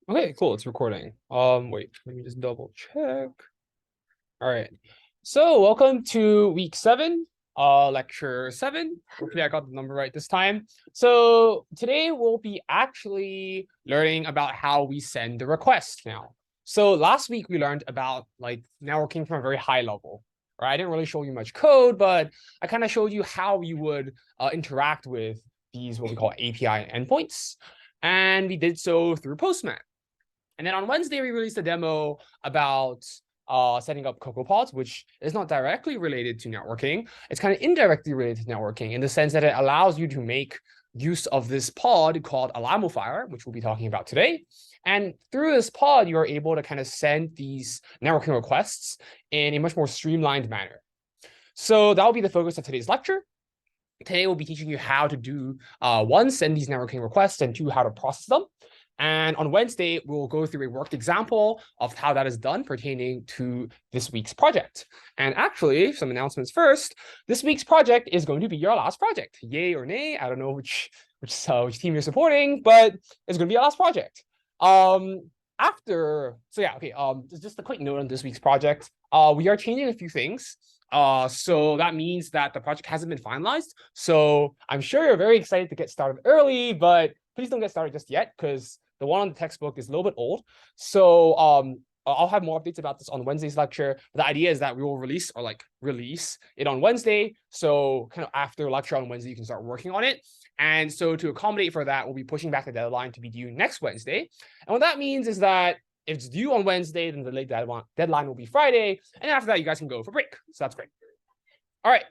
Okay, cool. It's recording. Wait, let me just double check. All right. So welcome to week 7, lecture 7. Hopefully I got the number right this time. So today we'll be actually learning about how we send the request now. So last week we learned about like networking from a very high level, right? I didn't really show you much code, but I kind of showed you how you would interact with these what we call API endpoints. And we did so through Postman. And then on Wednesday, we released a demo about setting up CocoaPods, which is not directly related to networking. It's kind of indirectly related to networking in the sense that it allows you to make use of this pod called a Lamifier, which we'll be talking about today. And through this pod, you're able to kind of send these networking requests in a much more streamlined manner. So that will be the focus of today's lecture. Today, we'll be teaching you how to do, one, send these networking requests, and two, how to process them. And on Wednesday, we'll go through a worked example of how that is done pertaining to this week's project. And actually, some announcements first. This week's project is going to be your last project. Yay or nay? I don't know which team you're supporting, but it's going to be your last project. Just a quick note on this week's project. We are changing a few things. So that means that the project hasn't been finalized. So I'm sure you're very excited to get started early, but please don't get started just yet because the one on the textbook is a little bit old. So I'll have more updates about this on Wednesday's lecture. But the idea is that we will release it on Wednesday. So kind of after lecture on Wednesday, you can start working on it. And so to accommodate for that, we'll be pushing back the deadline to be due next Wednesday. And what that means is that if it's due on Wednesday, then the late deadline will be Friday. And after that, you guys can go for break. So that's great. All right.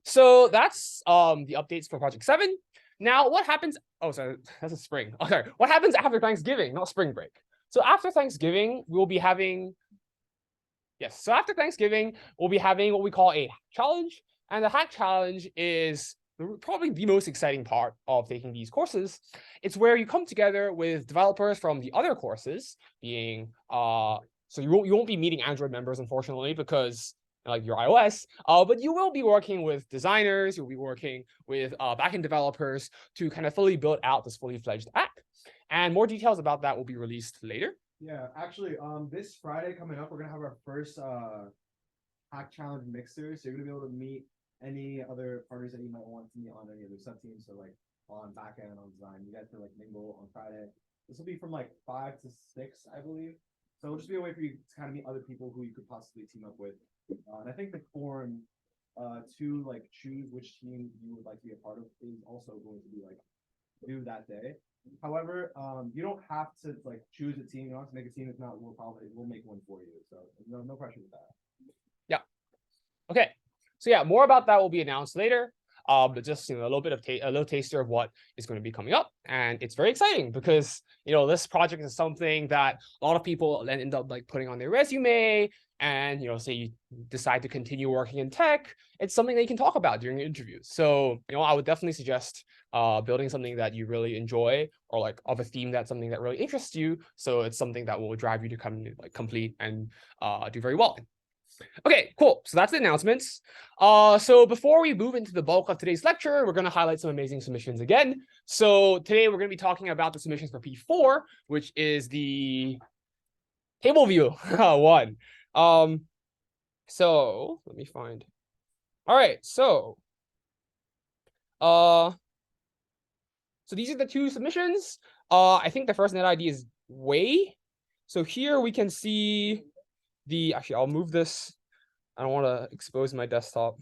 So that's the updates for Project 7. Now, what happens? Oh, sorry, that's a spring. Oh, sorry. What happens after Thanksgiving, not spring break? So after Thanksgiving, we'll be having, yes. So after Thanksgiving, we'll be having what we call a hack challenge. And the hack challenge is probably the most exciting part of taking these courses. It's where you come together with developers from the other courses, being so you won't be meeting Android members, unfortunately, because like your iOS, but you will be working with designers, you'll be working with backend developers to kind of fully build out this fully fledged app. And more details about that will be released later. Yeah, actually, this Friday coming up, we're gonna have our first hack challenge mixer. So you're gonna be able to meet any other partners that you might want to meet on any other sub teams. So like on backend, on design, you guys can like mingle on Friday. This will be from like 5 to 6, I believe. So it'll just be a way for you to kind of meet other people who you could possibly team up with. And I think the form to like choose which team you would like to be a part of is also going to be like due that day. However, you don't have to like choose a team. You don't have to make a team. If not, we'll make one for you. So no pressure with that. Yeah. Okay. So yeah, more about that will be announced later. But just a little bit of a little taster of what is going to be coming up, and it's very exciting because this project is something that a lot of people then end up like putting on their resume, and say you decide to continue working in tech, it's something that you can talk about during interviews. So I would definitely suggest building something that you really enjoy, or like of a theme that's something that really interests you. So it's something that will drive you to complete and do very well. Okay, cool. So that's the announcements. So before we move into the bulk of today's lecture, we're going to highlight some amazing submissions again. So today we're going to be talking about the submissions for P4, which is the table view one. So let me find. All right, so these are the two submissions. I think the first net ID is Wei. So here we can see actually, I'll move this. I don't want to expose my desktop.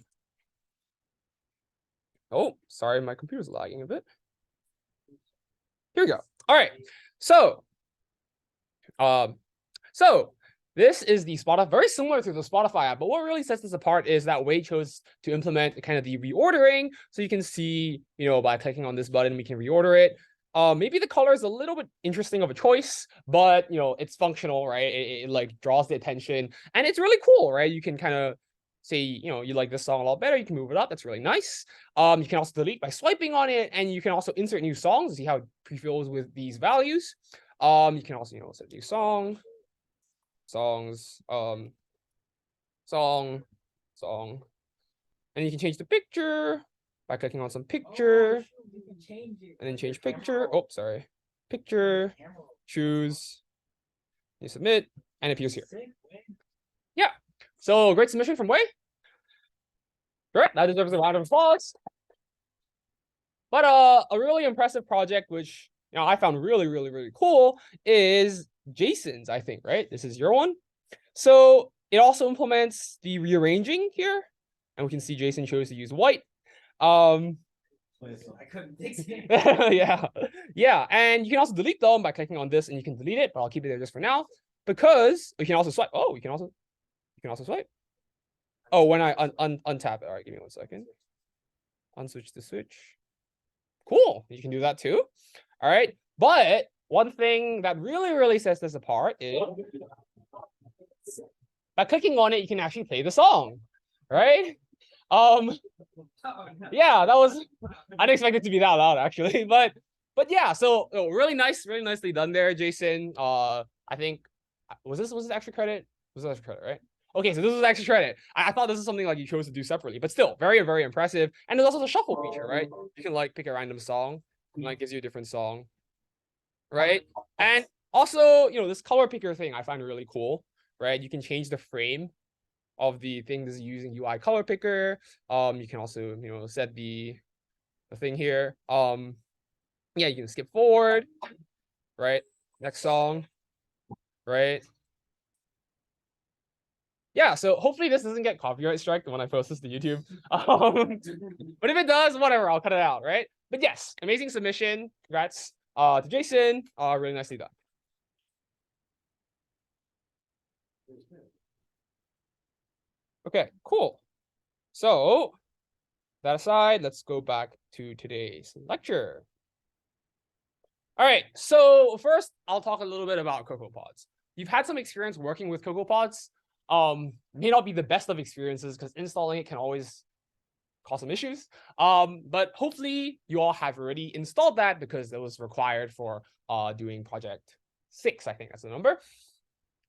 Oh, sorry, my computer's lagging a bit. Here we go. All right. So this is the Spotify, very similar to the Spotify app, but what really sets this apart is that Wei chose to implement kind of the reordering. So you can see, by clicking on this button, we can reorder it. Maybe the color is a little bit interesting of a choice, but it's functional, right? It like draws the attention, and it's really cool, right? You can kind of say, you like this song a lot better, you can move it up. That's really nice. You can also delete by swiping on it, and you can also insert new songs to see how it pre-fills with these values. You can also, set new songs, song, and you can change the picture, by clicking on some picture, and then change picture. Oh, sorry. Picture, choose, you submit, and it appears here. Yeah. So great submission from Wei. Great, that deserves a round of applause. But a really impressive project, which I found really cool, is Jason's, I think, right? This is your one. So it also implements the rearranging here, and we can see Jason chose to use white. I couldn't yeah, and you can also delete them by clicking on this, and you can delete it, but I'll keep it there just for now because you can also swipe. Oh, you can also swipe. Oh, when I untap it. All right, give me 1 second. Unswitch the switch. Cool, you can do that too. All right, but one thing that really sets this apart is by clicking on it, you can actually play the song, right? Yeah, that was I didn't expect it to be that loud actually, but yeah, so really nicely done there, Jason. I think was this extra credit? Was this extra credit, right? Okay, so this was extra credit. I thought this is something like you chose to do separately, but still very impressive. And there's also the shuffle feature, right? You can like pick a random song, and like gives you a different song, right? And also, this color picker thing I find really cool, right? You can change the frame of the things using UI color picker. You can also set the thing here. Yeah, you can skip forward, right? Next song, right? Yeah, so hopefully this doesn't get copyright strike when I post this to YouTube. But if it does, whatever, I'll cut it out, right? But yes, amazing submission. Congrats to Jason. Really nicely done. Okay, cool. So that aside, let's go back to today's lecture. All right, so first I'll talk a little bit about CocoaPods. You've had some experience working with CocoaPods. May not be the best of experiences because installing it can always cause some issues. But hopefully you all have already installed that because it was required for doing project 6, I think that's the number.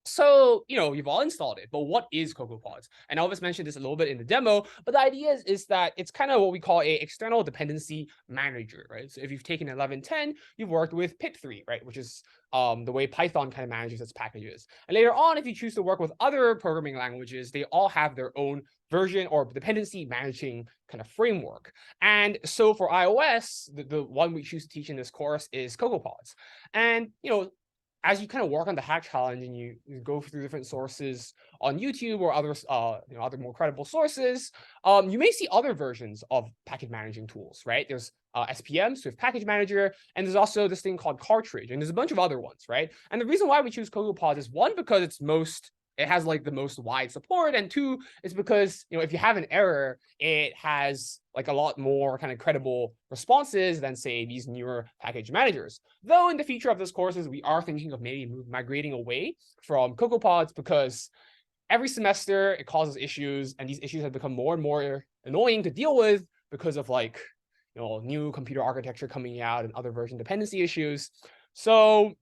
So, you've all installed it, but what is CocoaPods? And Elvis mentioned this a little bit in the demo, but the idea is that it's kind of what we call a external dependency manager, right? So if you've taken 11.10, you've worked with pip3, right? Which is the way Python kind of manages its packages. And later on, if you choose to work with other programming languages, they all have their own version or dependency managing kind of framework. And so for iOS, the one we choose to teach in this course is CocoaPods. And, as you kind of work on the hack challenge and you go through different sources on YouTube or other other more credible sources, you may see other versions of package managing tools, right? There's SPM, Swift Package Manager, and there's also this thing called Cartridge, and there's a bunch of other ones, right? And the reason why we choose CocoaPods is one, because it has like the most wide support, and two, it's because if you have an error, it has like a lot more kind of credible responses than say these newer package managers. Though in the future of this courses, we are thinking of maybe migrating away from CocoaPods because every semester it causes issues, and these issues have become more and more annoying to deal with because of like new computer architecture coming out and other version dependency issues. So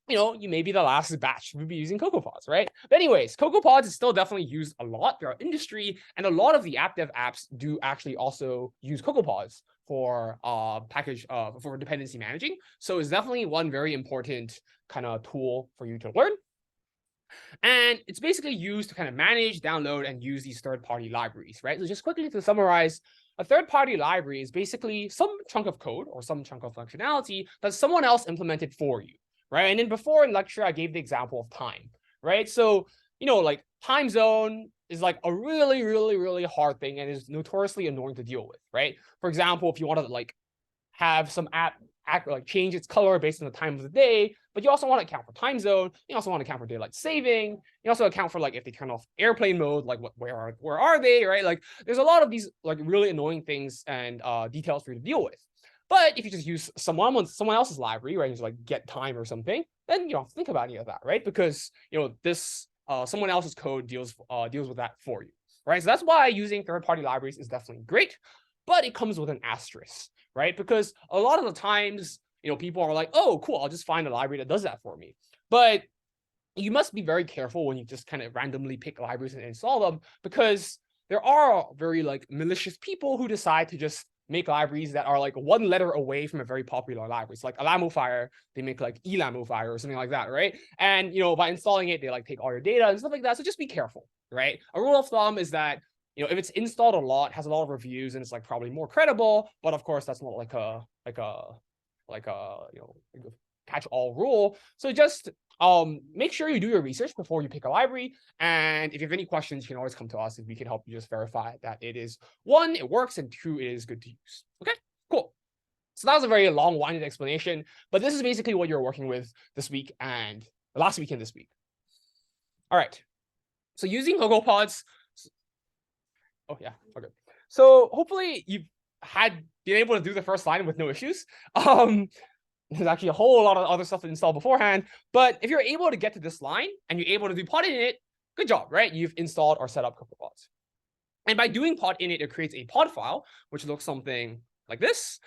you may be the last batch we'll be using CocoaPods, right? But anyways, CocoaPods is still definitely used a lot throughout industry, and a lot of the app dev apps do actually also use CocoaPods for for dependency managing. So it's definitely one very important kind of tool for you to learn. And it's basically used to kind of manage, download, and use these third-party libraries, right? So just quickly to summarize, a third-party library is basically some chunk of code or some chunk of functionality that someone else implemented for you, right? And then before in lecture, I gave the example of time, right? So, like time zone is like a really hard thing and is notoriously annoying to deal with, right? For example, if you want to like have some app change its color based on the time of the day, but you also want to account for time zone. You also want to account for daylight saving. You also account for like if they turn off airplane mode, like where are they, right? Like there's a lot of these like really annoying things and details for you to deal with. But if you just use someone else's library, right, just like get time or something, then you don't have to think about any of that, right? Because this someone else's code deals with that for you, right? So that's why using third-party libraries is definitely great, but it comes with an asterisk, right? Because a lot of the times, people are like, oh, cool, I'll just find a library that does that for me. But you must be very careful when you just kind of randomly pick libraries and install them, because there are very like malicious people who decide to just make libraries that are like one letter away from a very popular library. So like Alamophire, they make like Elamophire or something like that, right? And by installing it, they like take all your data and stuff like that. So just be careful, right? A rule of thumb is that if it's installed a lot, has a lot of reviews, and it's like probably more credible. But of course, that's not like a catch-all rule. So just make sure you do your research before you pick a library. And if you have any questions, you can always come to us and we can help you just verify that it is, one, it works, and two, it is good to use. Okay, cool. So that was a very long-winded explanation, but this is basically what you're working with this week and last week and this week. All right. So using logo pods. Oh yeah, okay. So hopefully you've been able to do the first line with no issues. There's actually a whole lot of other stuff to install beforehand, but if you're able to get to this line and you're able to do pod init, good job, right? You've installed or set up a couple pods. And by doing pod init, it creates a pod file, which looks something like this.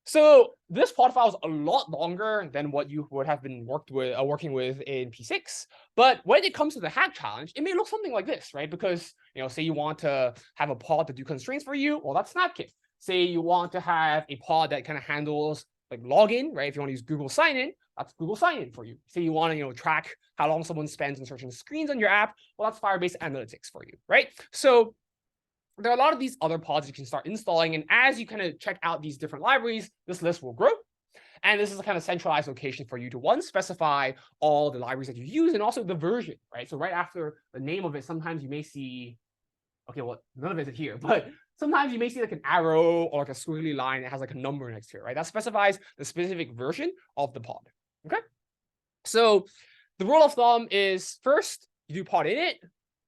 So this pod file is a lot longer than what you would have been working with in P6. But when it comes to the hack challenge, it may look something like this, right? Because say you want to have a pod to do constraints for you, well, that's Snapkit. Say you want to have a pod that kind of handles like login, right? If you want to use Google Sign-In, that's Google Sign-In for you. Say you want to track how long someone spends in searching screens on your app, well, that's Firebase Analytics for you, right? So there are a lot of these other pods you can start installing. And as you kind of check out these different libraries, this list will grow. And this is a kind of centralized location for you to, one, specify all the libraries that you use and also the version, right? So right after the name of it, sometimes you may see, okay, well, none of it is here, but sometimes you may see like an arrow or like a squiggly line that has like a number next to it, right? That specifies the specific version of the pod, okay? So the rule of thumb is first, you do pod init,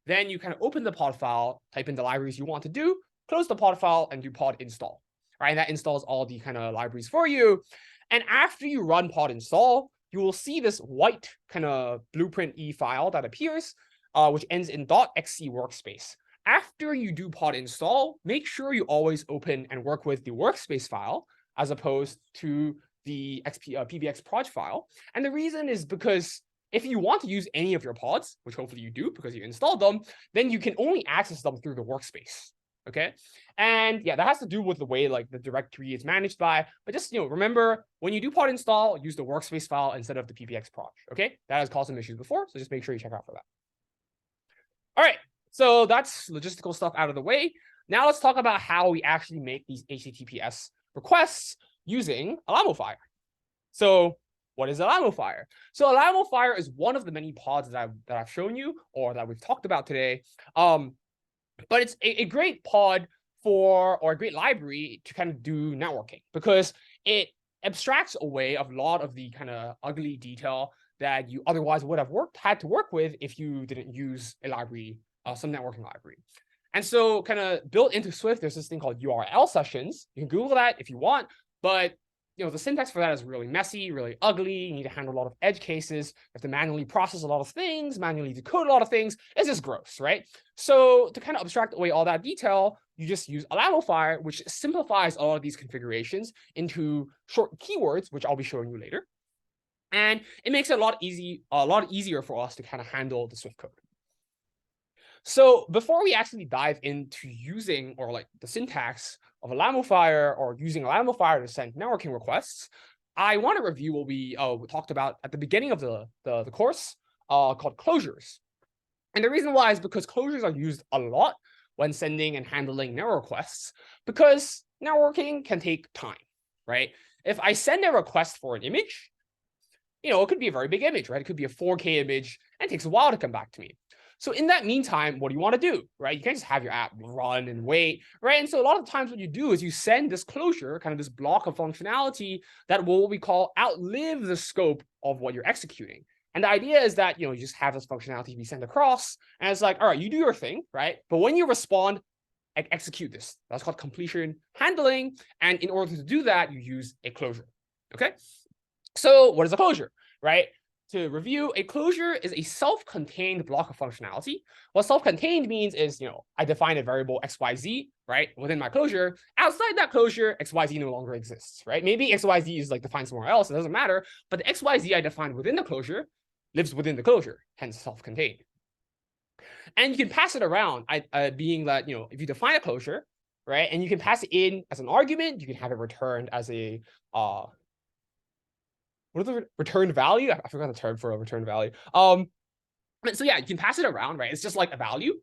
then you kind of open the pod file, type in the libraries you want to do, close the pod file, and do pod install. Right, and that installs all the kind of libraries for you. And after you run pod install, you will see this white kind of blueprint-y file that appears, which ends in .xc workspace. After you do pod install, make sure you always open and work with the workspace file as opposed to the PBX proj file. And the reason is because if you want to use any of your pods, which hopefully you do because you installed them, then you can only access them through the workspace, okay? And yeah, that has to do with the way like the directory is managed by, but just, remember when you do pod install, use the workspace file instead of the PBX proj, okay? That has caused some issues before, so just make sure you check out for that. All right, so that's logistical stuff out of the way. Now let's talk about how we actually make these HTTPS requests using Alamophire. So what is Alamophire? So Alamophire is one of the many pods that I've shown you or that we've talked about today. But it's a great pod or a great library to kind of do networking because it abstracts away a lot of the kind of ugly detail that you otherwise would have had to work with if you didn't use a library, some networking library. And so kind of built into Swift, there's this thing called URL sessions. You can Google that if you want, but the syntax for that is really messy, really ugly. You need to handle a lot of edge cases. You have to manually process a lot of things, manually decode a lot of things. It's just gross, right? So to kind of abstract away all that detail, you just use Alamophire, which simplifies all of these configurations into short keywords, which I'll be showing you later. And it makes it a lot easier for us to kind of handle the Swift code. So before we actually dive into using or like the syntax of Alamophire or using Alamophire to send networking requests, I want to review what we talked about at the beginning of the course called closures. And the reason why is because closures are used a lot when sending and handling network requests because networking can take time, right? If I send a request for an image, it could be a very big image, right? It could be a 4K image and it takes a while to come back to me. So in that meantime, what do you want to do, right? You can't just have your app run and wait, right? And so a lot of times what you do is you send this closure, kind of this block of functionality that will what we call outlive the scope of what you're executing. And the idea is that, you just have this functionality be sent across and it's like, all right, you do your thing, right? But when you respond, execute this. That's called completion handling. And in order to do that, you use a closure, okay? So what is a closure, right? To review, a closure is a self-contained block of functionality. What self-contained means is, I define a variable XYZ, right, within my closure. Outside that closure, XYZ no longer exists, right? Maybe XYZ is like defined somewhere else, it doesn't matter, but the XYZ I defined within the closure lives within the closure, hence self-contained. And you can pass it around, being that, if you define a closure, right? And you can pass it in as an argument. You can have it returned as a what is the return value? I forgot the term for a return value. So yeah, you can pass it around, right? It's just like a value.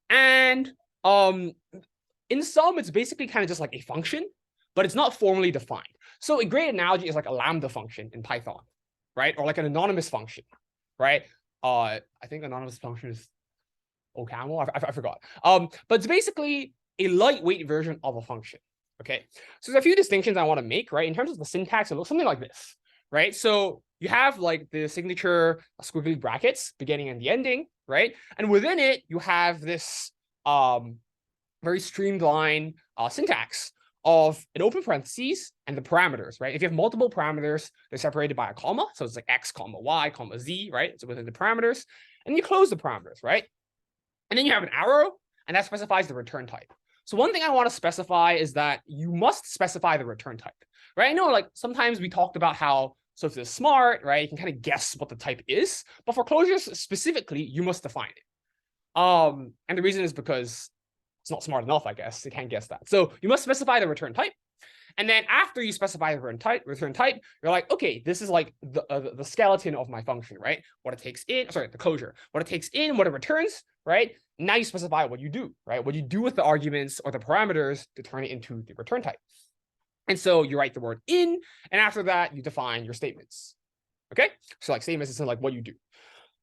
And in sum, it's basically kind of just like a function, but it's not formally defined. So a great analogy is like a lambda function in Python, right? Or like an anonymous function, right? I think anonymous function is OCaml. I forgot. But it's basically a lightweight version of a function. Okay. So there's a few distinctions I want to make, right? In terms of the syntax, it looks something like this, right? So you have like the signature squiggly brackets, beginning and the ending, right? And within it, you have this very streamlined syntax of an open parentheses and the parameters, right? If you have multiple parameters, they're separated by a comma. So it's like x, comma y, comma z, right? So within the parameters. And you close the parameters, right? And then you have an arrow, and that specifies the return type. So one thing I want to specify is that you must specify the return type, right? I know like sometimes we talked about how, so if it's smart, right, you can kind of guess what the type is, but for closures specifically, you must define it. And the reason is because it's not smart enough, I guess. It can't guess that. So you must specify the return type. And then after you specify the return type, you're like, okay, this is like the skeleton of my function, right? What it takes in, sorry, the closure, what it takes in, what it returns, right? Now you specify what you do, right? What you do with the arguments or the parameters to turn it into the return type. And so you write the word in, and after that, you define your statements. Okay? So like statements is like what you do.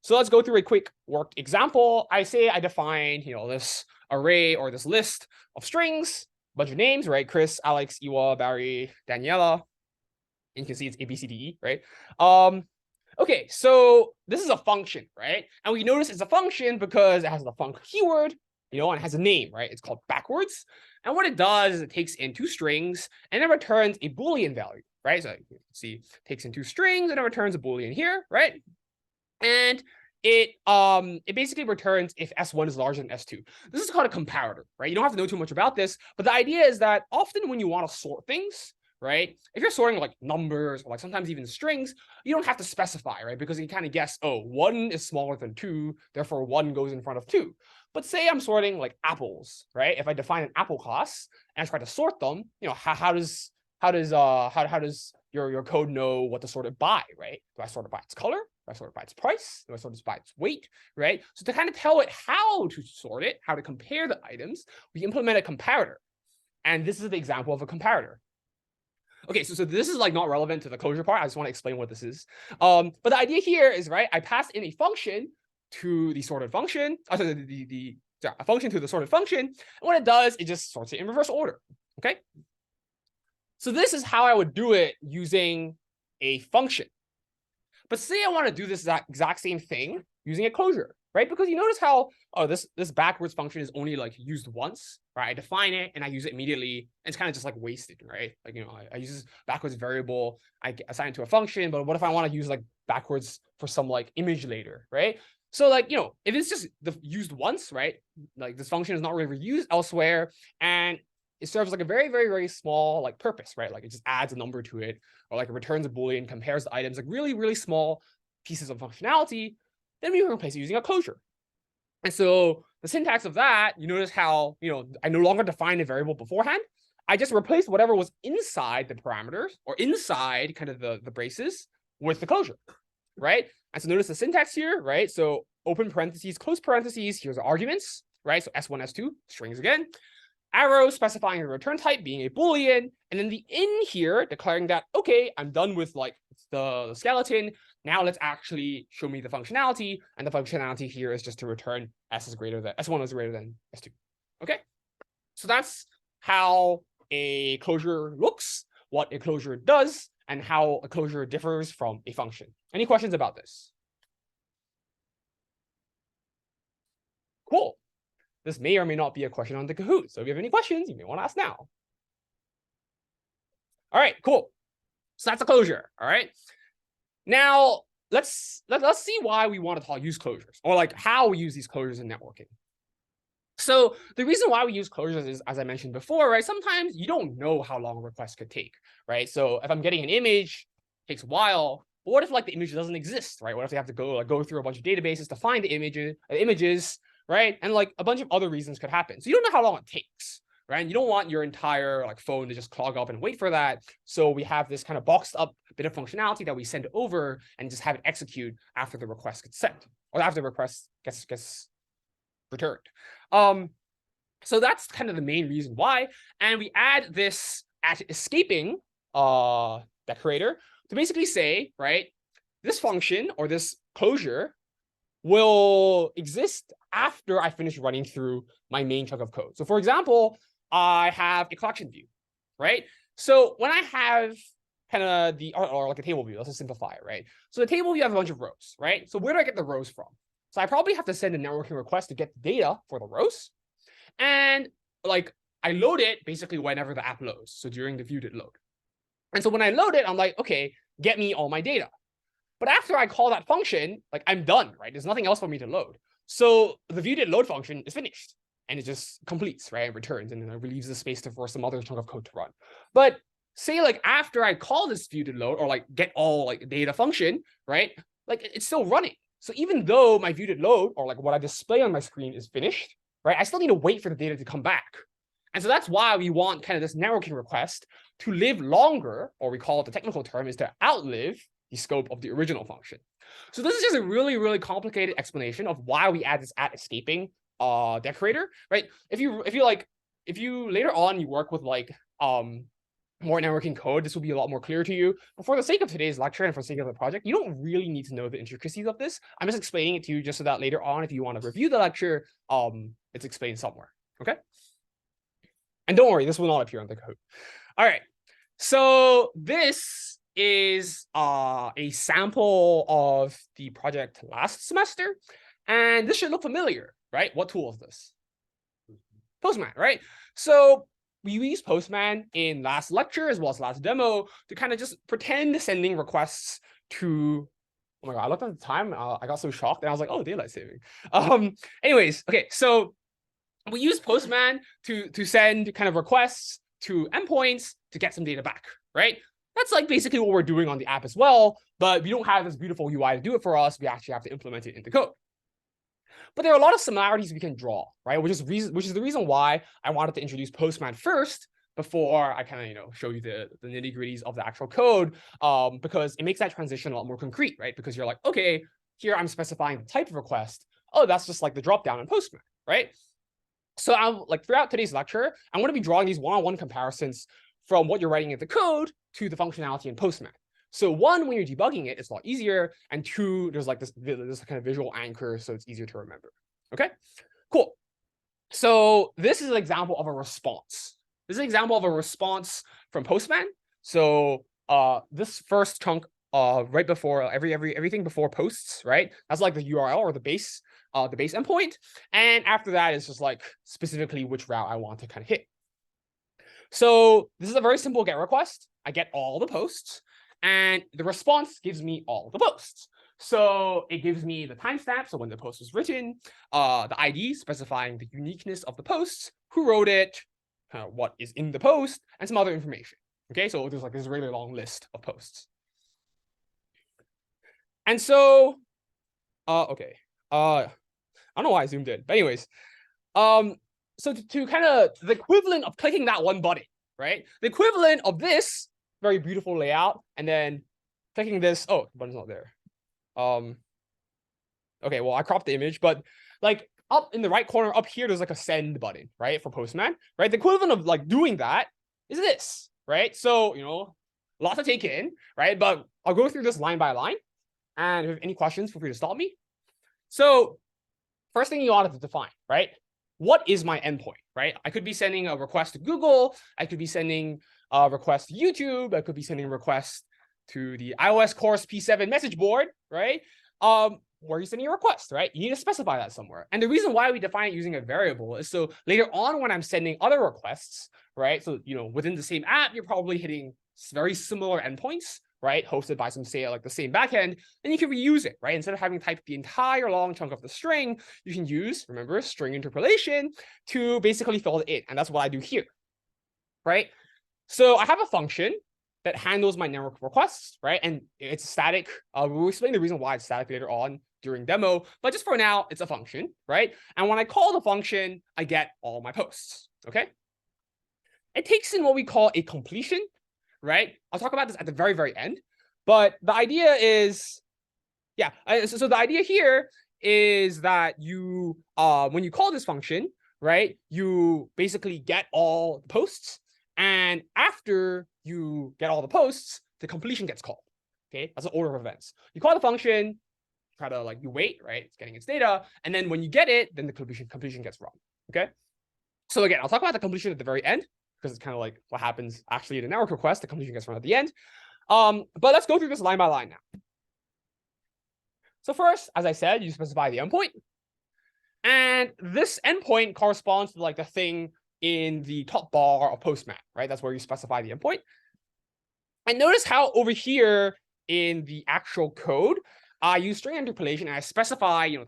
So let's go through a quick worked example. I say I define, this array or this list of strings, bunch of names, right? Chris, Alex, Iwa, Barry, Daniela. And you can see it's A, B, C, D, E, right? Okay, so this is a function, right? And we notice it's a function because it has the func keyword, and it has a name, right? It's called backwards. And what it does is it takes in two strings and it returns a Boolean value, right? So you can see it takes in two strings and it returns a Boolean here, right? And it basically returns if S1 is larger than S2. This is called a comparator, right? You don't have to know too much about this, but the idea is that often when you want to sort things, right? If you're sorting like numbers or like sometimes even strings, you don't have to specify, right? Because you kind of guess, oh, 1 is smaller than 2, therefore 1 goes in front of 2. But say I'm sorting like apples, right? If I define an apple class and I try to sort them, how does your code know what to sort it by, right? Do I sort it by its color? Do I sort it by its price? Do I sort it by its weight, right? So to kind of tell it how to sort it, how to compare the items, we implement a comparator. And this is the example of a comparator. Okay, so this is like not relevant to the closure part. I just want to explain what this is. But the idea here is, right, I pass in a function to the sorted function, a function to the sorted function. And what it does, it just sorts it in reverse order, okay? So this is how I would do it using a function. But say I want to do this exact same thing using a closure, right? Because you notice how, this backwards function is only like used once, right? I define it and I use it immediately. And it's kind of just like wasted, right? Like, I use this backwards variable, I assign it to a function, but what if I want to use like backwards for some like image later, right? So like, if it's just used once, right? Like this function is not really reused elsewhere. And it serves like a very, very, very small like purpose, right? Like it just adds a number to it, or like it returns a Boolean, compares the items, like really, really small pieces of functionality. Then we can replace it using a closure. And so the syntax of that, you notice how, I no longer define a variable beforehand. I just replaced whatever was inside the parameters or inside kind of the braces with the closure, right? And so notice the syntax here, right? So open parentheses, close parentheses, here's the arguments, right? So S1, S2, strings again. Arrow specifying the return type being a Boolean, and then the in here declaring that, okay, I'm done with like the skeleton. Now let's actually show me the functionality, and the functionality here is just to return S1 is greater than S2. Okay, so that's how a closure looks, what a closure does, and how a closure differs from a function. Any questions about this? Cool. This may or may not be a question on the Kahoot. So if you have any questions, you may want to ask now. All right, cool. So that's a closure. All right. Now let's see why we want to use closures, or like how we use these closures in networking. So the reason why we use closures is, as I mentioned before, right? Sometimes you don't know how long a request could take, right? So if I'm getting an image, it takes a while. But what if like the image doesn't exist, right? What if they have to go through a bunch of databases to find the images, right? And like a bunch of other reasons could happen. So you don't know how long it takes, right? And you don't want your entire like phone to just clog up and wait for that. So we have this kind of boxed up bit of functionality that we send over and just have it execute after the request gets sent or after the request gets returned. So that's kind of the main reason why. And we add this at escaping decorator to basically say, right, this function or this closure will exist after I finish running through my main chunk of code. So for example, I have a collection view, right? So when I have kind of the, or like a table view, let's just simplify it, right? So the table view have a bunch of rows, right? So where do I get the rows from? So I probably have to send a networking request to get the data for the rows. And like I load it basically whenever the app loads. So during the view did load. And so when I load it, I'm like, okay, get me all my data. But after I call that function, like I'm done, right? There's nothing else for me to load. So the view did load function is finished and it just completes, right? It returns and then it relieves the space for some other chunk of code to run. But say like after I call this view did load or like get all like data function, right? Like it's still running. So even though my view did load or like what I display on my screen is finished, right? I still need to wait for the data to come back. And so that's why we want kind of this networking request to live longer, or we call it the technical term is to outlive the scope of the original function. So this is just a really, really complicated explanation of why we add this at escaping decorator, right? If you later on you work with like more networking code, this will be a lot more clear to you. But for the sake of today's lecture and for the sake of the project, you don't really need to know the intricacies of this. I'm just explaining it to you just so that later on, if you want to review the lecture, it's explained somewhere. Okay. And don't worry, this will not appear on the code. All right. So this is a sample of the project last semester. And this should look familiar, right? What tool is this? Postman, right? So we used Postman in last lecture as well as last demo to kind of just pretend sending requests to, oh my God, I looked at the time, I got so shocked and I was like, oh, daylight saving. Anyways, okay, so we use Postman to send kind of requests to endpoints to get some data back, right? That's like basically what we're doing on the app as well, but we don't have this beautiful UI to do it for us. We actually have to implement it into code. But there are a lot of similarities we can draw, right? Which is the reason why I wanted to introduce Postman first before I kind of show you the nitty-gritties of the actual code, because it makes that transition a lot more concrete, right? Because you're like, okay, here I'm specifying the type of request. Oh, that's just like the dropdown in Postman, right? So I'm like throughout today's lecture, I'm going to be drawing these one-on-one comparisons from what you're writing in the code to the functionality in Postman. So one, when you're debugging it, it's a lot easier. And two, there's like this kind of visual anchor, so it's easier to remember. Okay, cool. So this is an example of a response. This is an example of a response from Postman. So this first chunk right before everything before posts, right? That's like the URL or the base endpoint. And after that, it's just like specifically which route I want to kind of hit. So this is a very simple GET request. I get all the posts, and the response gives me all the posts. So it gives me the timestamp, so when the post was written, the ID specifying the uniqueness of the posts, who wrote it, what is in the post, and some other information. Okay, so there's like this really long list of posts. And so, okay, I don't know why I zoomed in, but anyways, so to kind of the equivalent of clicking that one button, right? The equivalent of this very beautiful layout, and then clicking this. Oh, the button's not there. Okay, well I cropped the image, but like up in the right corner up here, there's like a send button, right, for Postman, right? The equivalent of like doing that is this, right? So lots to take in, right? But I'll go through this line by line, and if you have any questions, feel free to stop me. So first thing you ought to define, right? What is my endpoint, right? I could be sending a request to Google. I could be sending a request to YouTube. I could be sending a request to the iOS course P7 message board, right? Where are you sending a request, right? You need to specify that somewhere. And the reason why we define it using a variable is so later on when I'm sending other requests, right? So, within the same app, you're probably hitting very similar endpoints, right? Hosted by some, say, like the same backend, and you can reuse it, right? Instead of having to type the entire long chunk of the string, you can use, remember, string interpolation to basically fill it in. And that's what I do here, right? So I have a function that handles my network requests, right? And it's static. We'll explain the reason why it's static later on during demo, but just for now, it's a function, right? And when I call the function, I get all my posts, okay? it takes in what we call a completion, right? I'll talk about this at the very, very end. But the idea is, yeah, so the idea here is that you, when you call this function, right, you basically get all the posts. And after you get all the posts, the completion gets called. Okay, that's an order of events. You call the function, try to you wait, right? It's getting its data. And then when you get it, then the completion gets run. Okay. So again, I'll talk about the completion at the very end because it's kind of like what happens actually in a network request. The completion gets run at the end. But let's go through this line by line now. So first, as I said, you specify the endpoint. And this endpoint corresponds to the thing in the top bar of Postman, right? That's where you specify the endpoint. And notice how over here in the actual code, I use string interpolation and I specify, the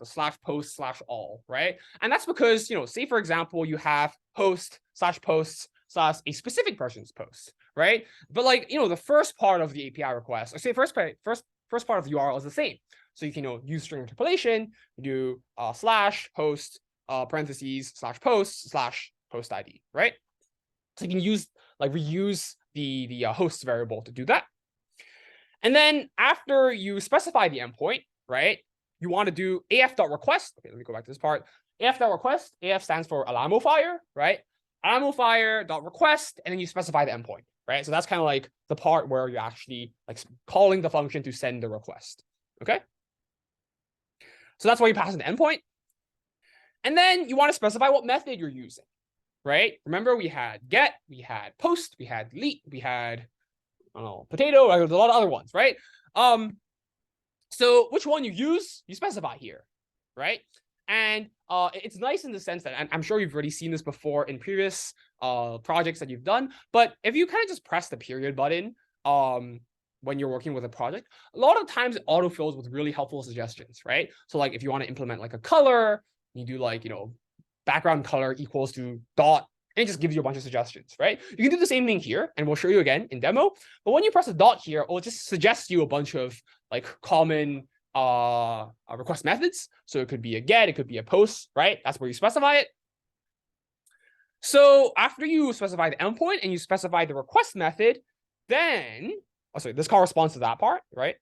/post/all, right? And that's because, say for example, you have posts/posts/ a specific person's post, right? But the first part of the API request, or say first part of the URL is the same. So you can use string interpolation, you do /post parentheses /post/post ID, right? So you can use reuse the host variable to do that. And then after you specify the endpoint, right, you want to do af.request. Okay, let me go back to this part. af.request, af stands for alarmofire, right? Alarmofire.request, and then you specify the endpoint, right? So that's kind of the part where you're actually calling the function to send the request, okay? So that's why you pass in the endpoint. And then you want to specify what method you're using, right? Remember, we had get, we had post, we had delete, we had, I don't know, potato, there's a lot of other ones, right? So which one you use, you specify here, right? And it's nice in the sense that, and I'm sure you've already seen this before in previous projects that you've done, but if you kind of just press the period button when you're working with a project, a lot of times it autofills with really helpful suggestions, right? So if you want to implement a color, you do background color equals to dot, and it just gives you a bunch of suggestions, right? You can do the same thing here, and we'll show you again in demo. But when you press a dot here, it'll just suggest you a bunch of common request methods. So it could be a get, it could be a post, right? That's where you specify it. So after you specify the endpoint and you specify the request method, then, this corresponds to that part, right?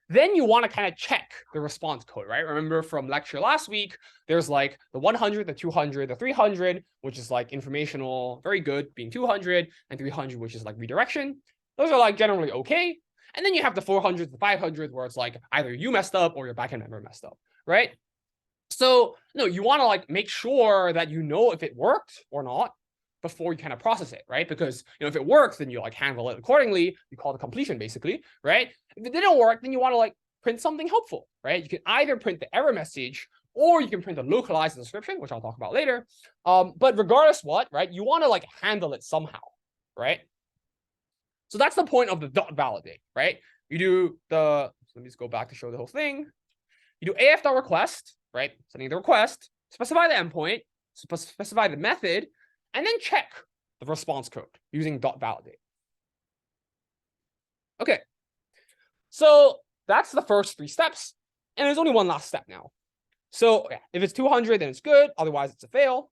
Then you want to kind of check the response code, right? Remember from lecture last week, there's the 100, the 200, the 300, which is informational, very good, being 200, and 300, which is redirection. Those are generally okay. And then you have the 400, the 500, where it's either you messed up or your backend member messed up, right? So no, you want to make sure that you know if it worked or not before you kind of process it, right? Because if it works, then you handle it accordingly. You call the completion basically, right? If it didn't work, then you want to print something helpful, right? You can either print the error message or you can print a localized description, which I'll talk about later. But regardless what, right? You want to handle it somehow, right? So that's the point of the dot validate, right? You do the, let me just go back to show the whole thing. You do af.request, right? Sending the request, specify the endpoint, specify the method, and then check the response code using dot validate. Okay. So that's the first 3 steps. And there's only one last step now. So if it's 200, then it's good. Otherwise, it's a fail.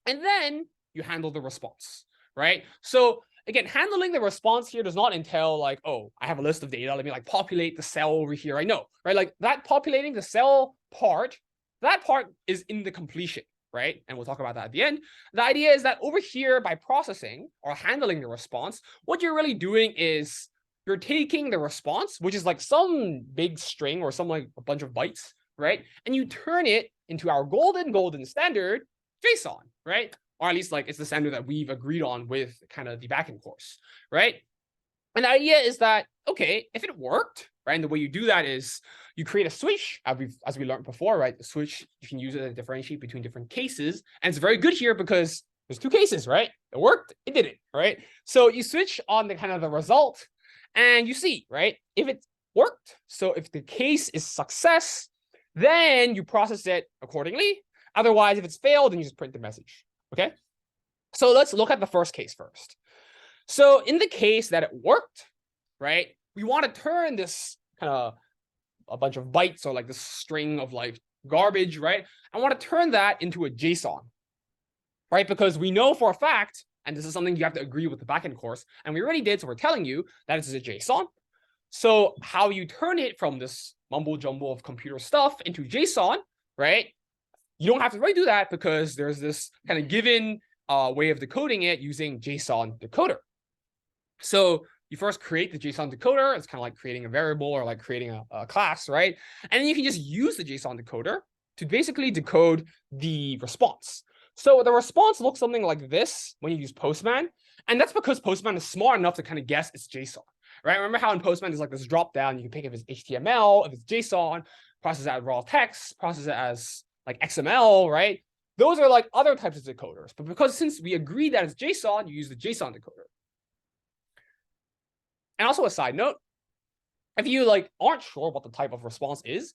And then you handle the response, right? So again, handling the response here does not entail oh, I have a list of data. Let me populate the cell over here. I know, right? That populating the cell part, that part is in the completion, right? And we'll talk about that at the end. The idea is that over here, by processing or handling the response, what you're really doing is you're taking the response, which is some big string or some a bunch of bytes, right? And you turn it into our golden standard JSON, right? Or at least it's the standard that we've agreed on with kind of the backend course, right? And the idea is that, okay, if it worked, right? And the way you do that is you create a switch, as we learned before, right? The switch, you can use it to differentiate between different cases. And it's very good here because there's 2 cases, right? It worked, it didn't, right? So you switch on the kind of the result and you see, right? If it worked, so if the case is success, then you process it accordingly. Otherwise, if it's failed, then you just print the message, okay? So let's look at the first case first. So in the case that it worked, right? We want to turn this kind of a bunch of bytes or this string of garbage, right? I want to turn that into a JSON, right? Because we know for a fact And this is something you have to agree with the backend course. And we already did, so we're telling you that this is a JSON. So how you turn it from this mumbo jumbo of computer stuff into JSON, right? You don't have to really do that because there's this kind of given way of decoding it using JSON decoder. So you first create the JSON decoder. It's kind of like creating a variable or like creating a class, right? And then you can just use the JSON decoder to basically decode the response. So the response looks something like this when you use Postman. And that's because Postman is smart enough to kind of guess it's JSON, right? Remember how in Postman there's like this drop down. You can pick if it's HTML, if it's JSON, process it as raw text, process it as like XML, right? Those are like other types of decoders. But because since we agree that it's JSON, you use the JSON decoder. And also a side note, if you like aren't sure what the type of response is,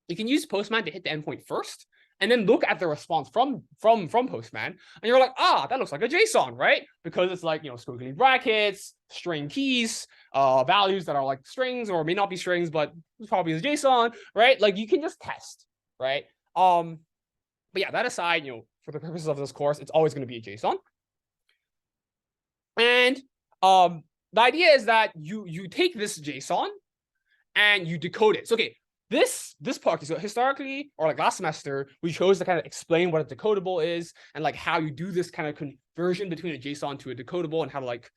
you can use Postman to hit the endpoint first, and then look at the response from Postman, and you're like, ah, that looks like a JSON, right? Because it's like, squiggly brackets, string keys, values that are like strings or may not be strings, but it's probably a JSON, right? Like you can just test, right? But yeah, that aside, for the purposes of this course, it's always going to be a JSON. And the idea is that you take this JSON and you decode it. So okay, this part, so historically, or like last semester, we chose to kind of explain what a decodable is and like how you do this kind of conversion between a JSON to a decodable and how to like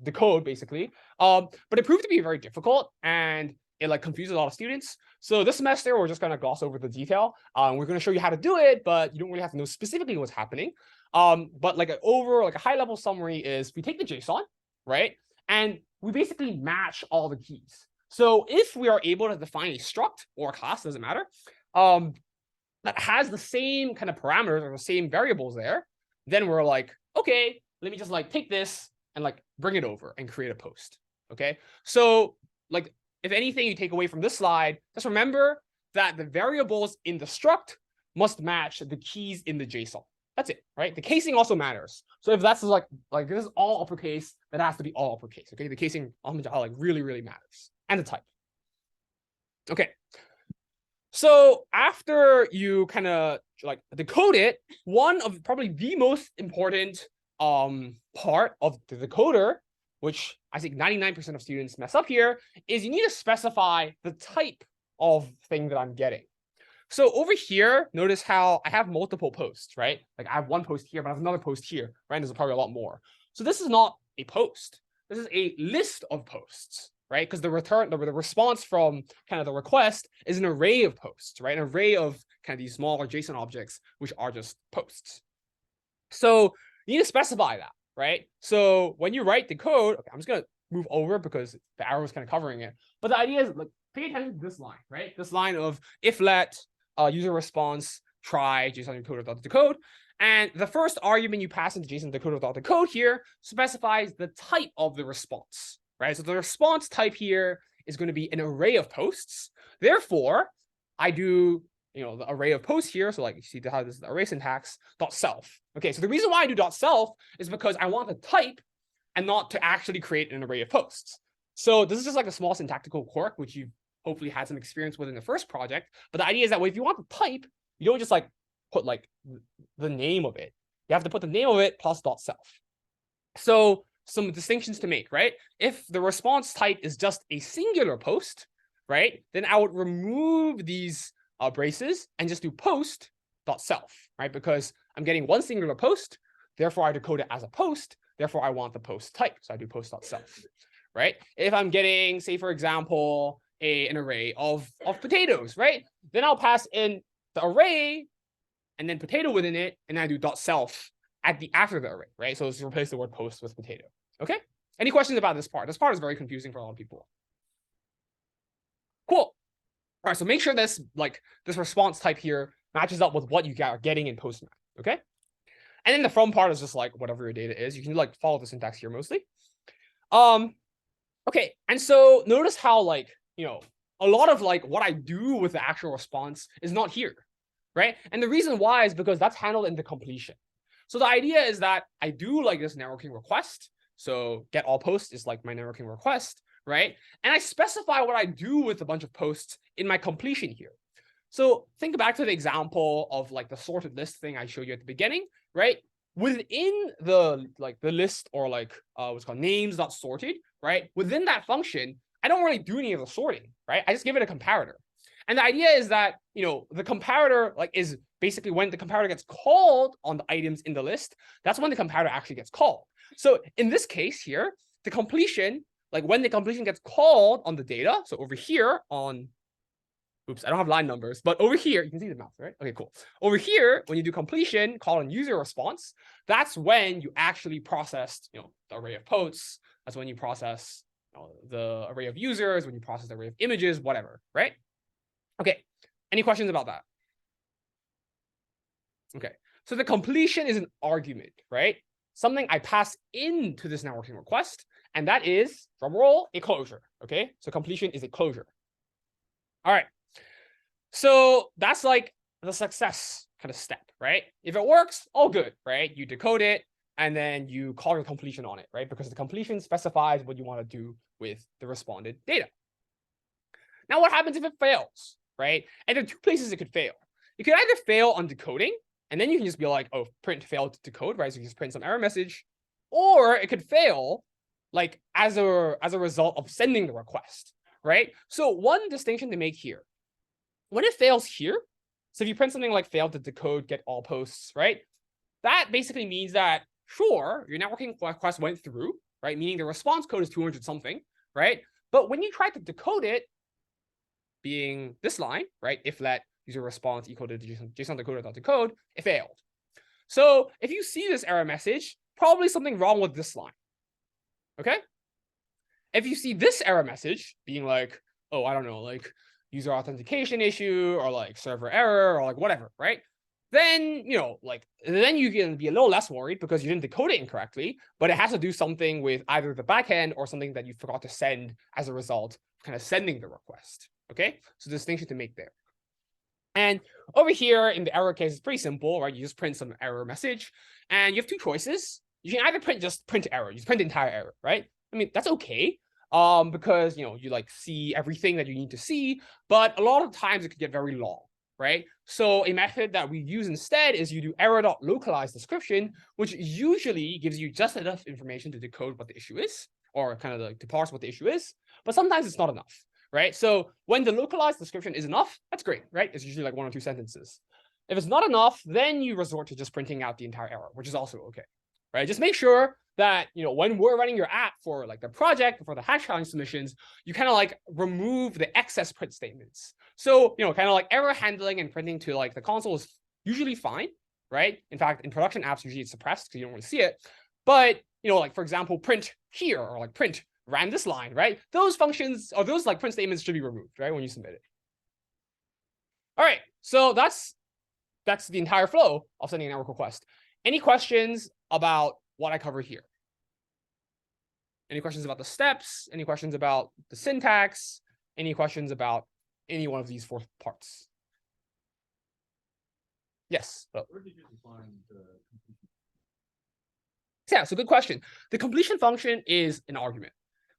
decode basically. But it proved to be very difficult and it like confuses a lot of students. So this semester we're just gonna gloss over the detail. We're gonna show you how to do it, but you don't really have to know specifically what's happening. But like a high level summary is we take the JSON, right? And we basically match all the keys. So if we are able to define a struct or a class, doesn't matter, that has the same kind of parameters or the same variables there, then we're like, okay, let me just like take this and like bring it over and create a post. Okay. So like if anything you take away from this slide, just remember that the variables in the struct must match the keys in the JSON. That's it, right? The casing also matters. So if that's like this is all uppercase, that has to be all uppercase. Okay, the casing like really, really matters. And the type. Okay. So after you kind of like decode it, one of probably the most important part of the decoder, which I think 99% of students mess up here, is you need to specify the type of thing that I'm getting. So over here, notice how I have multiple posts, right? Like I have one post here, but I have another post here, right? And there's probably a lot more. So this is not a post. This is a list of posts, right? Because the response from kind of the request is an array of posts, right? An array of kind of these smaller JSON objects, which are just posts. So you need to specify that, right? So when you write the code, okay, I'm just going to move over because the arrow is kind of covering it. But the idea is like, pay attention to this line, right? This line of if let user response try JSON decoder.decode. And the first argument you pass into JSON decoder.decode here specifies the type of the response, right? So the response type here is going to be an array of posts. Therefore, I do the array of posts here. So like you see how this is the array syntax .self. Okay, so the reason why I do .self is because I want the type and not to actually create an array of posts. So this is just like a small syntactical quirk, which you've hopefully had some experience with in the first project. But the idea is that if you want the type, you don't just like put like the name of it. You have to put the name of it plus .self. So some distinctions to make, right? If the response type is just a singular post, right, then I would remove these braces and just do post.self, right? Because I'm getting one singular post, therefore I decode it as a post, therefore I want the post type. So I do post.self, right? If I'm getting, say, for example, an array of potatoes, right? Then I'll pass in the array and then potato within it, and then I do .self after the array, right? So let's replace the word post with potato. Okay? Any questions about this part? This part is very confusing for a lot of people. Cool. All right, so make sure this response type here matches up with what you are getting in Postman. Okay? And then the from part is just like whatever your data is. You can like follow the syntax here mostly. Okay, and so notice how a lot of like what I do with the actual response is not here, right? And the reason why is because that's handled in the completion. So the idea is that I do like this networking request. So get all posts is like my networking request, right? And I specify what I do with a bunch of posts in my completion here. So think back to the example of like the sorted list thing I showed you at the beginning, right? within the list, or like what's called names not sorted, right? Within that function, I don't really do any of the sorting, right? I just give it a comparator. And the idea is that, the comparator like is basically when the comparator gets called on the items in the list, that's when the comparator actually gets called. So in this case here, the completion, like when the completion gets called on the data, so over here on, oops, I don't have line numbers, but over here, you can see the mouse, right? Okay, cool. Over here, when you do completion, call on user response, that's when you actually processed, the array of posts. That's when you process the array of users, when you process the array of images, whatever, right? Okay, any questions about that? Okay, so the completion is an argument, right? Something I pass into this networking request, and that is, drum roll, a closure, okay? So completion is a closure. All right, so that's like the success kind of step, right? If it works, all good, right? You decode it, and then you call your completion on it, right? Because the completion specifies what you want to do with the responded data. Now, what happens if it fails, right? And there are two places it could fail. It could either fail on decoding, and then you can just be like, oh, print failed to decode, right? So you just print some error message. Or it could fail like as a result of sending the request, right? So one distinction to make here, when it fails here, so if you print something like failed to decode get all posts, right? That basically means that, sure, your networking request went through, right? Meaning the response code is 200 something, right? But when you try to decode it, being this line, right? If let user response equal to JSON decoder.decode, it failed. So if you see this error message, probably something wrong with this line. Okay? If you see this error message being like, oh, I don't know, like user authentication issue or like server error or like whatever, right? Then, then you can be a little less worried because you didn't decode it incorrectly, but it has to do something with either the backend or something that you forgot to send as a result of kind of sending the request. Okay, so distinction to make there. And over here in the error case, it's pretty simple, right? You just print some error message, and you have two choices. You can either print error, you just print the entire error, right? I mean, that's okay, because you like see everything that you need to see, but a lot of times it could get very long, right? So a method that we use instead is you do error.localize description, which usually gives you just enough information to decode what the issue is, or kind of like to parse what the issue is, but sometimes it's not enough. Right? So when the localized description is enough, that's great, right? It's usually like 1 or 2 sentences. If it's not enough, then you resort to just printing out the entire error, which is also okay, right? Just make sure that, when we're running your app for like the project, for the hash challenge submissions, you kind of like remove the excess print statements. So, kind of like error handling and printing to like the console is usually fine, right? In fact, in production apps, usually it's suppressed because you don't really see it. But, like for example, print here or like print ran this line, right? Those functions or those like print statements should be removed, right? When you submit it. All right, so that's the entire flow of sending a network request. Any questions about what I covered here? Any questions about the steps? Any questions about the syntax? Any questions about any one of these 4 parts? Yes. Where did you define the completion? Yeah, so good question. The completion function is an argument.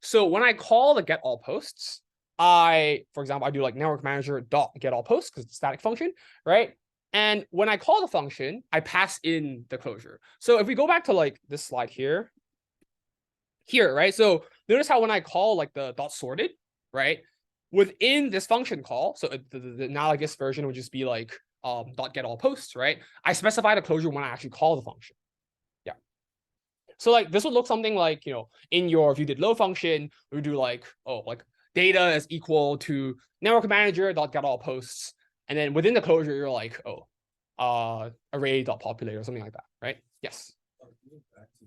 So when I call the get all posts, for example, I do like network manager dot get all posts because it's a static function, right? And when I call the function, I pass in the closure. So if we go back to like this slide here, right? So notice how when I call like the dot sorted, right? Within this function call, so the analogous version would just be like dot get all posts, right? I specify the closure when I actually call the function. So like this would look something like, in your view did load function, we would do like, data is equal to network manager dot get all posts. And then within the closure, you're like, array dot populate or something like that, right? Yes. Back to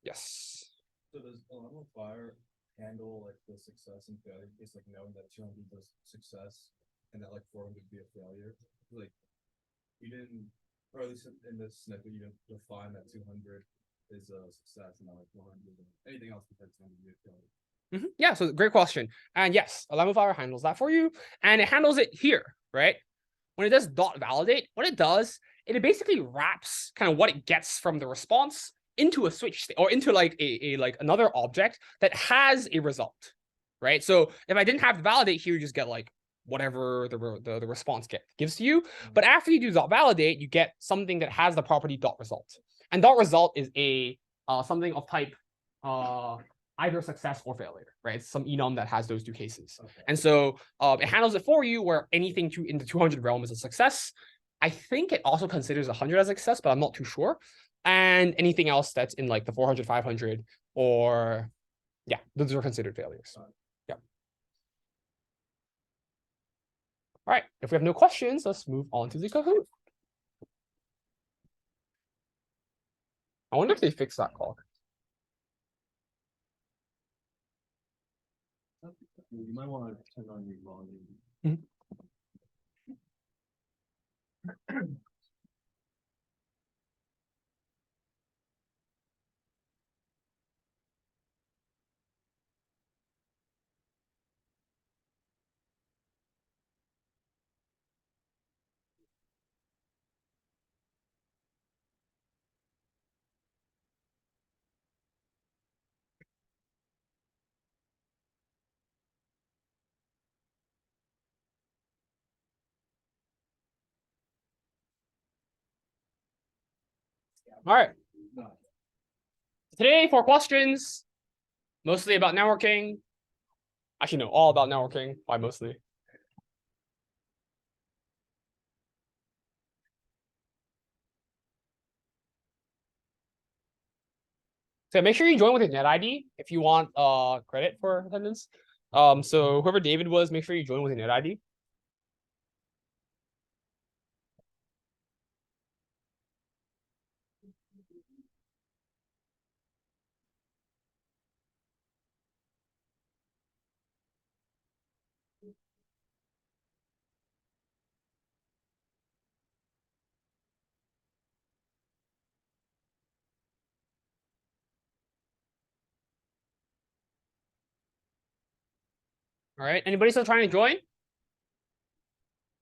Yes. So does alarm of fire handle like the success and failure case, like knowing that 200 was success and that like 400 would be a failure? Like you didn't, or at least in this snippet, you didn't define that 200 is a success and not like 400. Anything else besides 200 would be a failure. Yeah, so great question. And yes, alarm of fire handles that for you, and it handles it here, right? When it does dot validate, what it does, it basically wraps kind of what it gets from the response into a switch state or into like a like another object that has a result, right? So if I didn't have to validate here, you just get like whatever the response gives to you. But after you do dot validate, you get something that has the property dot result. And dot result is a something of type either success or failure, right? It's some enum that has those two cases. Okay. And so it handles it for you where anything in the 200 realm is a success. I think it also considers 100 as a success, but I'm not too sure. And anything else that's in like the 400, 500, or yeah, those are considered failures. Yeah. All right, if we have no questions, let's move on to the Kahoot. I wonder if they fixed that clock. You might want to turn on your volume. All right. Today, 4 questions, mostly about networking. Actually, no, all about networking. Why mostly? So make sure you join with your net ID if you want credit for attendance. So whoever David was, make sure you join with your net ID. All right. Anybody still trying to join?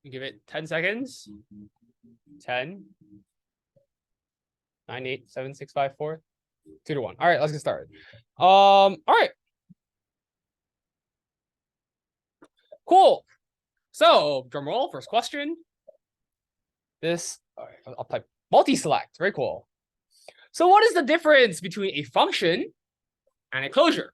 You give it 10 seconds. 10, 9, 8, 7, 6, 5, 4, 2 to 1. All right, let's get started. All right. Cool. So drum roll, first question. This, all right, I'll type multi-select. Very cool. So what is the difference between a function and a closure?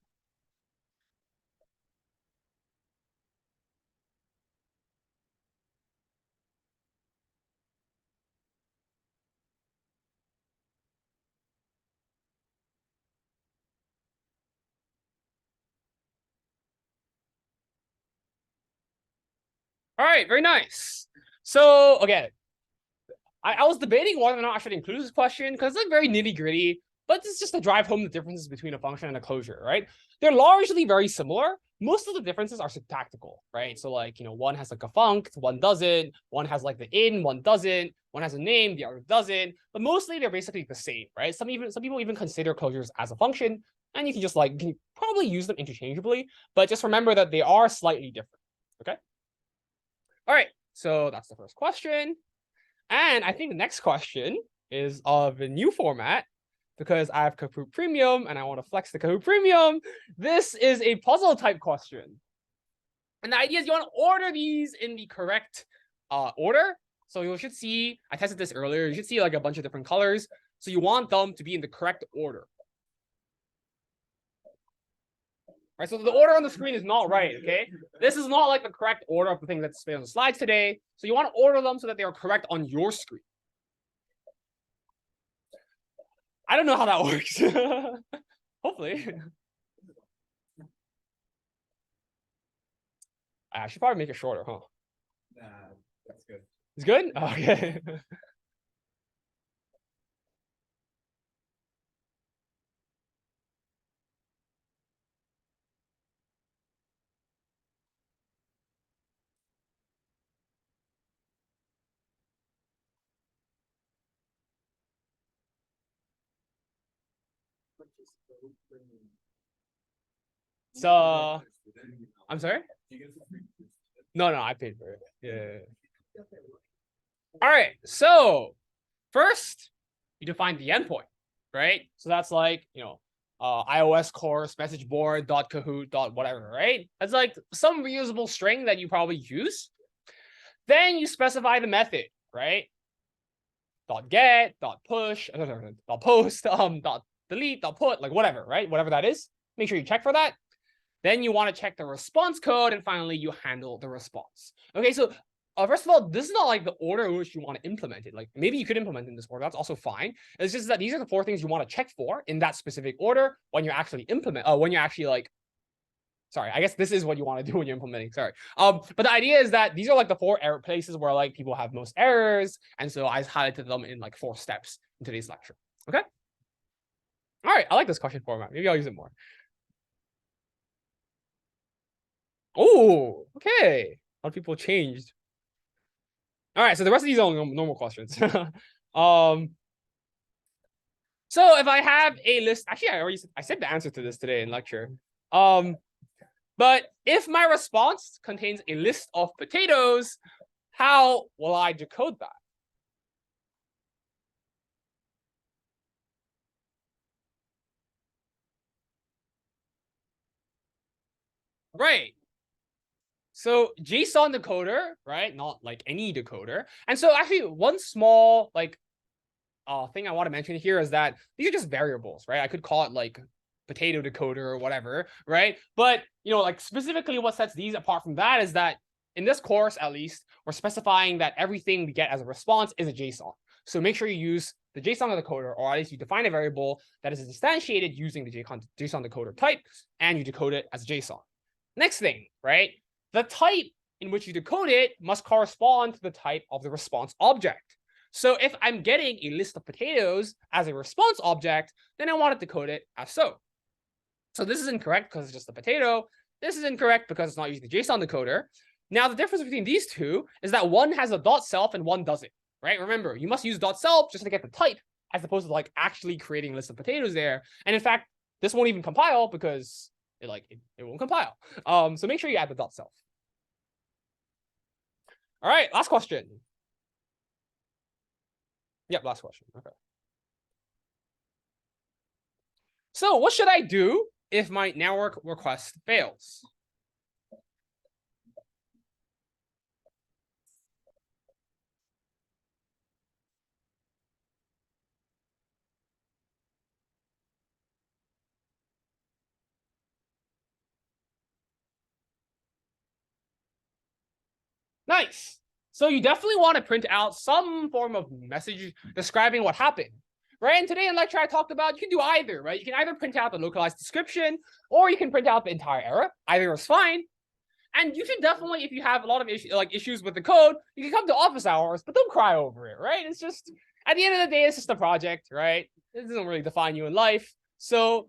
All right, very nice. So again, I was debating whether or not I should include this question because it's like very nitty gritty, but it's just to drive home the differences between a function and a closure, right? They're largely very similar. Most of the differences are syntactical, right? So like, one has like a func, one doesn't, one has like the in, one doesn't, one has a name, the other doesn't, but mostly they're basically the same, right? Some people even consider closures as a function, and you can just you can probably use them interchangeably, but just remember that they are slightly different, okay? All right, so that's the first question. And I think the next question is of a new format because I have Kahoot Premium and I want to flex the Kahoot Premium. This is a puzzle type question. And the idea is you want to order these in the correct order. So you should see, I tested this earlier, you should see like a bunch of different colors. So you want them to be in the correct order. Right, so the order on the screen is not right, okay? This is not like the correct order of the things that's displayed on the slides today. So you want to order them so that they are correct on your screen. I don't know how that works. Hopefully. I should probably make it shorter, huh? Nah, that's good. It's good? Okay. So, I'm sorry? No, I paid for it. Yeah. All right. So, first, you define the endpoint, right? So that's like, iOS course, message board, .kahoot, whatever, right? That's like some reusable string that you probably use. Then you specify the method, right? .get, .push, .post, .delete, .put, like whatever, right? Whatever that is. Make sure you check for that. Then you want to check the response code, and finally you handle the response. Okay, so first of all, this is not like the order in which you want to implement it. Like maybe you could implement in this order, that's also fine. It's just that these are the 4 things you want to check for in that specific order when you're actually sorry, I guess this is what you want to do when you're implementing. Sorry. But the idea is that these are like the 4 error places where like people have most errors, and so I highlighted them in like 4 steps in today's lecture. Okay. All right, I like this question format. Maybe I'll use it more. Oh, okay. A lot of people changed. All right, so the rest of these are normal questions. So if I have a list, actually, I said the answer to this today in lecture. But if my response contains a list of potatoes, how will I decode that? Right. So JSON decoder, right? Not like any decoder. And so actually one small like thing I want to mention here is that these are just variables, right? I could call it like potato decoder or whatever, right? But like specifically what sets these apart from that is that in this course, at least, we're specifying that everything we get as a response is a JSON. So make sure you use the JSON decoder, or at least you define a variable that is instantiated using the JSON decoder type, and you decode it as JSON. Next thing, right? The type in which you decode it must correspond to the type of the response object. So if I'm getting a list of potatoes as a response object, then I want to decode it as so. So this is incorrect because it's just a potato. This is incorrect because it's not using the JSON decoder. Now, the difference between these two is that one has a .self and one doesn't, right? Remember, you must use .self just to get the type, as opposed to like actually creating a list of potatoes there. And in fact, this won't even compile because it won't compile. So make sure you add the .self. All right, last question. Yep, last question. Okay. So what should I do if my network request fails? Nice. So you definitely want to print out some form of message describing what happened, right? And today in lecture, I talked about you can do either, right? You can either print out the localized description, or you can print out the entire error. Either is fine. And you should definitely, if you have a lot of issues with the code, you can come to office hours, but don't cry over it, right? It's just, at the end of the day, it's just a project, right? It doesn't really define you in life. So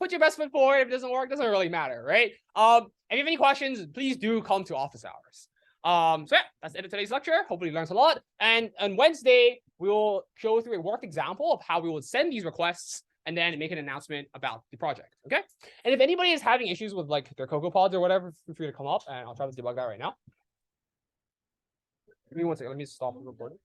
put your best foot forward. If it doesn't work, it doesn't really matter, right? If you have any questions, please do come to office hours. So yeah, that's it for today's lecture. Hopefully you learned a lot. And on Wednesday, we will show through a worked example of how we would send these requests and then make an announcement about the project. Okay. And if anybody is having issues with like their CocoaPods or whatever, feel free to come up and I'll try to debug that right now. Give me 1 second. Let me stop the recording.